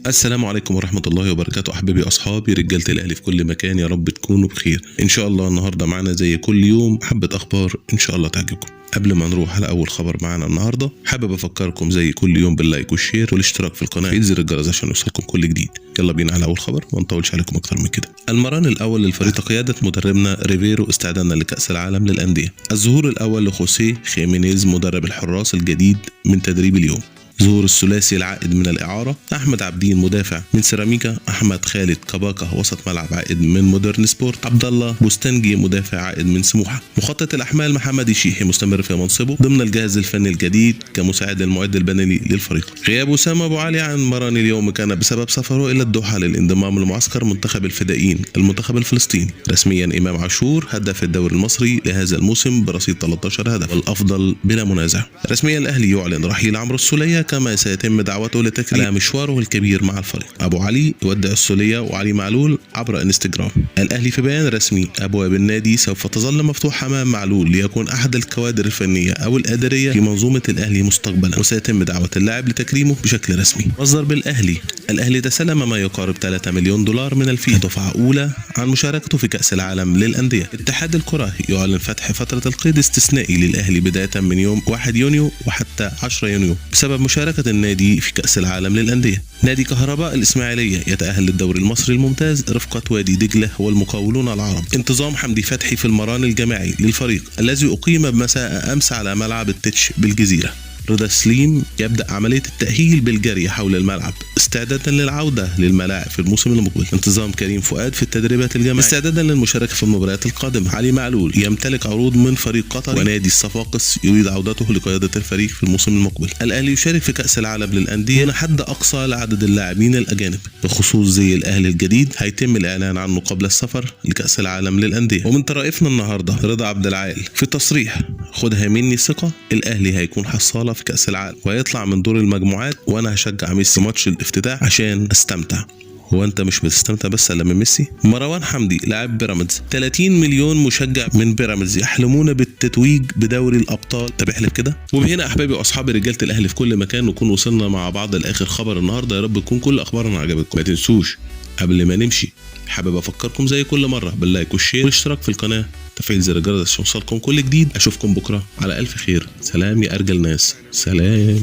السلام عليكم ورحمة الله وبركاته. أحبابي أصحابي رجالة الأهلي في كل مكان، يا رب تكونوا بخير إن شاء الله. النهاردة معنا زي كل يوم حبة أخبار إن شاء الله تعجبكم. قبل ما نروح على أول خبر معنا النهاردة، حابب أفكركم زي كل يوم باللايك والشير والاشتراك في القناة وزر الجرس عشان يوصلكم كل جديد. يلا بينا على أول خبر وما نطولش عليكم أكتر من كده. المران الأول للفريق قيادة مدربنا ريفيرو استعدادنا لكأس العالم للأندية. الظهور الأول لخوسيه خيمينيز مدرب الحراس الجديد من تدريب اليوم. ظهور الثلاثي العائد من الإعارة، أحمد عبدين مدافع من سيراميكا، أحمد خالد كباكا وسط ملعب عائد من مودرن سبورت، عبد الله بوستنجي مدافع عائد من سموحة. مخطط الأحمال محمد الشيحي مستمر في منصبه ضمن الجهاز الفني الجديد كمساعد المعد البدني للفريق. غياب أسامة أبو علي عن مران اليوم كان بسبب سفره إلى الدوحة للانضمام لمعسكر منتخب الفدائيين المنتخب الفلسطيني. رسميا إمام عاشور هداف الدوري المصري لهذا الموسم برصيد 13 هدف والأفضل بلا منازع. رسميا الأهلي يعلن رحيل عمرو السولية كما سيتم دعوته لتكريم على مشواره الكبير مع الفريق. أبو علي يودع السولية وعلي معلول عبر انستغرام. الأهلي في بيان رسمي: أبواب النادي سوف تظل مفتوحة أمام معلول ليكون أحد الكوادر الفنية أو الإدارية في منظومة الأهلي مستقبلا، وسيتم دعوة اللاعب لتكريمه بشكل رسمي. مصدر بالأهلي: الأهلي تسلم ما يقارب 3 مليون دولار من الفيفا دفعة أولى عن مشاركته في كأس العالم للأندية. اتحاد الكرة يعلن فتح فترة القيد استثنائي للأهلي بداية من يوم 1 يونيو وحتى 10 يونيو بسبب مشاركة النادي في كأس العالم للأندية. نادي كهرباء الإسماعيلية يتأهل للدوري المصري الممتاز رفقة وادي دجلة والمقاولون العرب. انتظام حمدي فتحي في المران الجماعي للفريق الذي أقيم مساء أمس على ملعب التتش بالجزيرة. رضا سليم يبدأ عملية التأهيل بالجري حول الملعب استعدادا للعودة للملاعب في الموسم المقبل. انتظام كريم فؤاد في التدريبات الجماعية استعدادا للمشاركة في المباريات القادمة. علي معلول يمتلك عروض من فريق قطر، ونادي الصفاقس يريد عودته لقيادة الفريق في الموسم المقبل. الأهلي يشارك في كأس العالم للأندية من حد أقصى لعدد اللاعبين الأجانب. بخصوص زي الأهلي الجديد هيتم الإعلان عنه قبل السفر لكأس العالم للأندية. ومن طرائفنا النهاردة رضا عبد العال في تصريح: خدها مني ثقة، الأهلي هيكون حصالة في كأس العالم ويطلع من دور المجموعات، وانا هشجع ميسي ماتش الافتتاح عشان استمتع. هو انت مش بتستمتع بس لما ميسي؟ مروان حمدي لاعب بيراميدز: 30 مليون مشجع من بيراميدز يحلمون بالتتويج بدوري الابطال. طب احلف كده. وبهنا احبابي واصحابي رجاله الاهلي في كل مكان نكون وصلنا مع بعض لاخر خبر النهارده. يا رب تكون كل اخبارنا عجبتكم. ما تنسوش قبل ما نمشي حابب افكركم زي كل مره باللايك والشير والاشتراك في القناه، تفعيل زر الجرس عشان يوصلكم كل جديد. اشوفكم بكره على الف خير. سلام يا ارجل ناس، سلام.